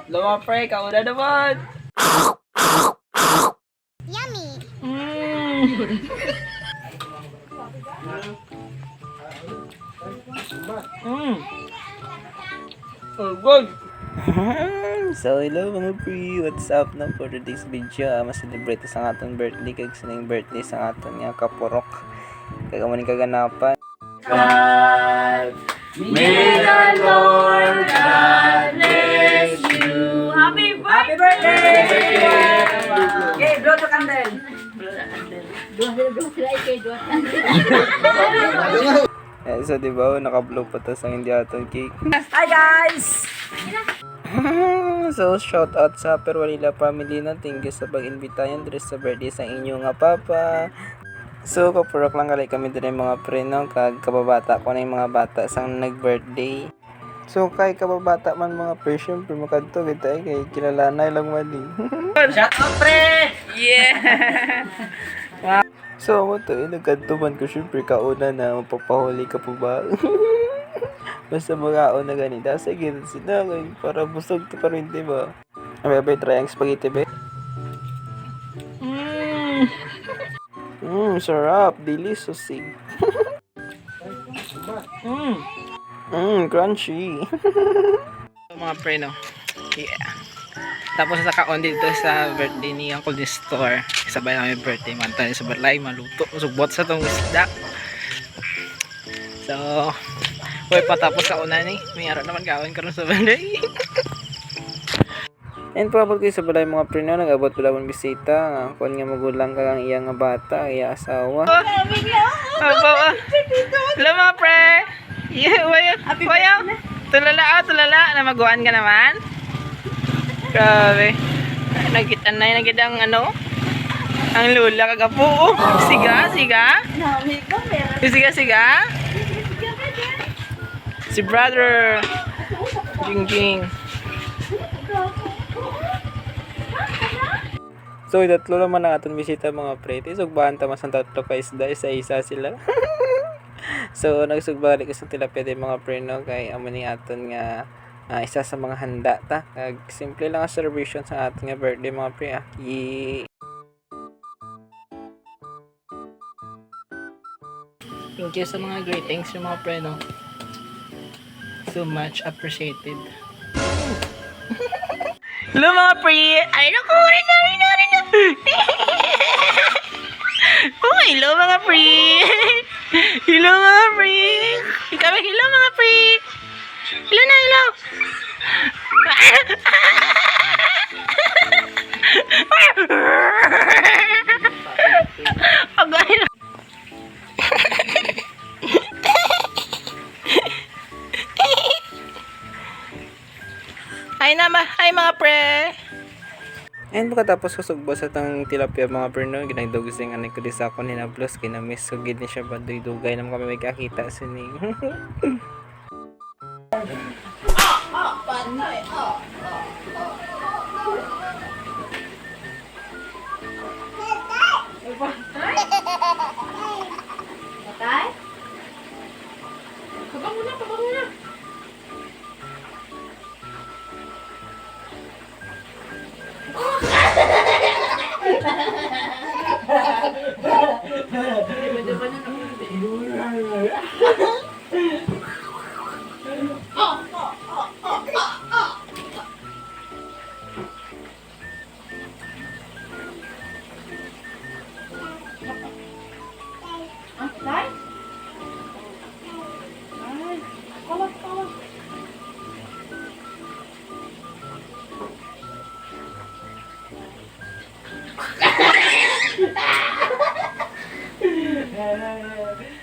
Luma pre, kauna naman. Yummy. Oh, good. So hello mga pre, what's up na for today's video? Mas-celebrate sa aton birthday kag sining birthday sa aton nga kapurok. Kag maning kaganapan. God, may the Lord God bless you. Happy birthday! Okay, blow the candle. So diba, naka-blow pa tas ang hindi aton cake. Hi guys! So shout out sa Perwalila family na thank you sa pag-imbitayan diri sa birthday sa inyo nga papa. So kapurok lang gali kami diri mga pre no kag kababata ko na yung mga bata sang nag-birthday. So kay kababata man mga pre syempre makadto gid ay kay kilalanay lang man din. Shout out pre! Yeah. So mo to nagkadto man ko syempre kauna na mapapahuli ka po ba? Basta magaon na ganito. Sige, sila para busog to pa rin, diba? Abay, try ang spaghetti, be. Sarap. Delicious, eh. Crunchy. Mga pre, no? Yeah. Tapos sa kaon dito sa birthday ni Uncle Nestor. Sabay namin birthday. Mantan sa balay, maluto. Sugbot sa tong isda. So, hoy patapos sa una ni. May araw naman kaon karon sa balay. And paabot ko sa balay mga pre, no? Nag-abot pala mong bisita. Kung nga magulang ka ang iyang nga bata, iya asawa. Hello mga pre! Yeah, waya. Tulala na maguan ka naman. Grabe. Nakita na yung nagidang ano? Ang lula kagapo. Oh, siga. Siga. Si brother. Jing. So, tatlo naman ang aton bisita mga pre. Sugbahan tamas ang tatlo ka isda. Isa-isa sila. So, nagsugbalik sa tilapia din mga pre, no? Kay amo ni aton nga isa sa mga handa ta. Kag simple lang ang celebration sa aton nga birthday mga pre. Thank you sa mga greetings yung mga pre, no? So much appreciated. Hello mga pre! Ay naku! Oh, hello mga pre! Hello mga pre! Hello mga pre! Hello! Agay na! Hi mga pre! And pagkatapos ko sugbo sa tang tilapia mga pre, no? Ginagdugusing anay ko di sa ako ni na plus. Kinamiss ko gid ni siya baduy-dugay naman kami may kakita sini. Patay? Kabang muna. Patay? Ay, kalat.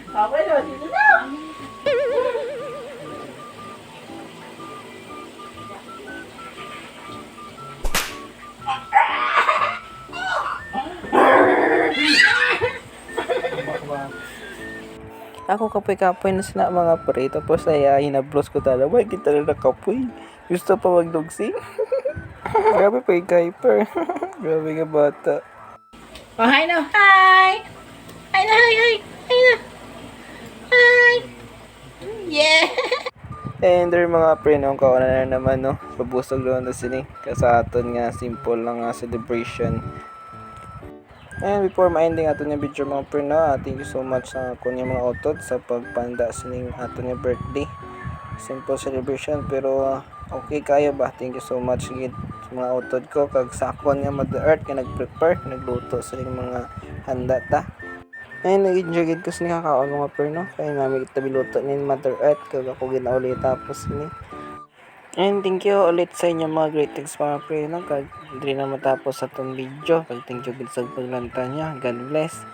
Okay na, dito na. Ako kapoy-kapoy na sila mga pre. Tapos ay hinablos ko talaga. Why kita na nakapoy? Gusto pa magdugsing? Grabe pa yung Kuiper. Grabe nga bata. Oh, hi na! Hi! Hi na! Yeah! And there mga pre, no, kauna na naman, no, pabusog doon na sini sa aton nga simple lang nga celebration. And before ma-ending aton yung video mga pre, no, thank you so much sa kunya mga autot sa pagpanda sining aton yung birthday. Simple celebration pero okay kayo ba? Thank you so much gid sa mga autot ko kag sakon nga Mother Earth nga nag-prepare, nagluto sa mga handa ta. Ayun, nag-enjoy gid ko sa nakakaon mga per, no? Kaya namin kita biluto ni Mother Earth kag ako ginaulit tapos ni. And thank you ulit sa inyo mga greetings mga pre, no? Kag diri na matapos sa tong video. Kag thank you gid sa paglanta niya. God bless.